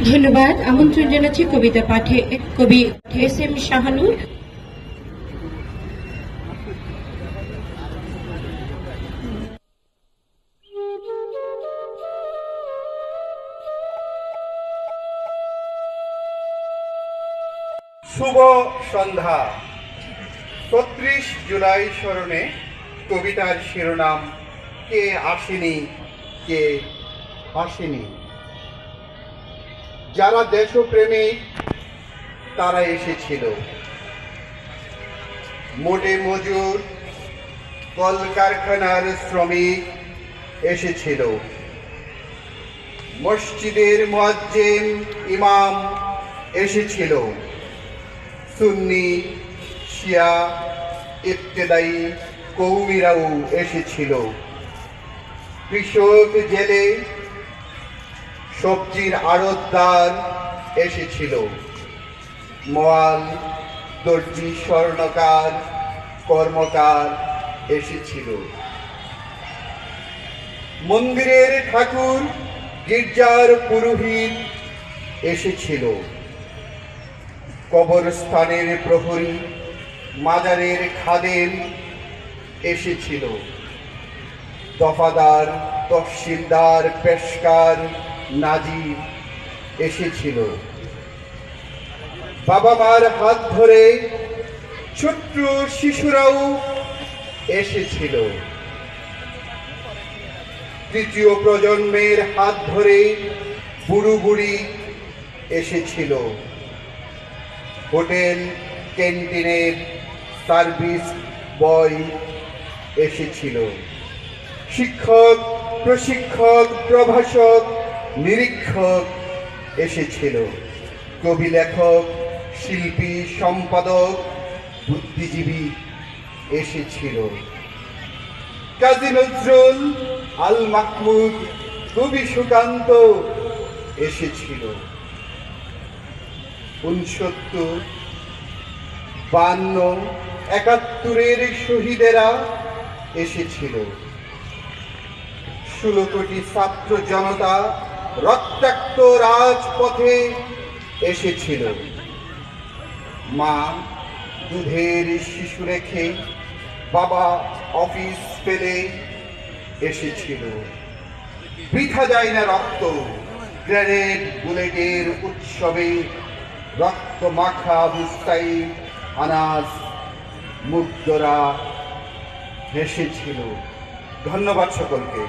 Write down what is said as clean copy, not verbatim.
ধন্যবাদ। আমন্ত্রণ জানাচ্ছি কবিতা পাঠে কবি এস এম শাহানুর। শুভ সন্ধ্যা। ৩৬ জুলাই স্মরণে কবিতার শিরোনাম কে আসেনি কে আসেনি। যারা দেশপ্রেমিক তারা এসেছিল, মোটে মজুর কলকারখানার শ্রমিক এসেছিল, মসজিদের মুয়াজ্জিন ইমাম এসেছিল, সুন্নি শিয়া ইবতেদায়ী কৌমিরাও এসেছিল, কৃষক জেলে সবজির আড়তদার এসেছিল, মোয়াল দর্জি স্বর্ণকার কর্মকার এসেছিল, মন্দিরের ঠাকুর গির্জার পুরোহিত এসেছিল, কবরস্থানের প্রহরী মাজারের খাদেম এসেছিল, দফাদার তহসিলদার পেশকার নাজির এসেছিল, বাবা মার হাত ধরে ছোট্ট শিশুরাও এসেছিল, তৃতীয় প্রজন্মের হাত ধরে বুড়ো বুড়ি এসেছিল, হোটেল ক্যান্টিনের সার্ভিস বয় এসেছিল, শিক্ষক প্রশিক্ষক প্রভাষক নিরীক্ষক এসেছিল, কবি লেখক শিল্পী সম্পাদক বুদ্ধিজীবী এসেছিল, কাজী নজরুল আল মাহমুদ কবি সুকান্ত এসেছিল, ৬৯ ৫২ ৭১ শহীদেরা এসেছিল, ১৬ কোটি ছাত্র জনতা রক্তাক্ত রাজপথে এসেছিল, মা দুধের শিশু রেখে বাবা অফিস ফেলে এসেছিল, বৃথা যায় না রক্ত গ্রেনেড বুলেটের উৎসবে, রক্ত মাখা বুস্তাই আনাস মুগ্ধরা হেসেছিল। ধন্যবাদ সকলকে।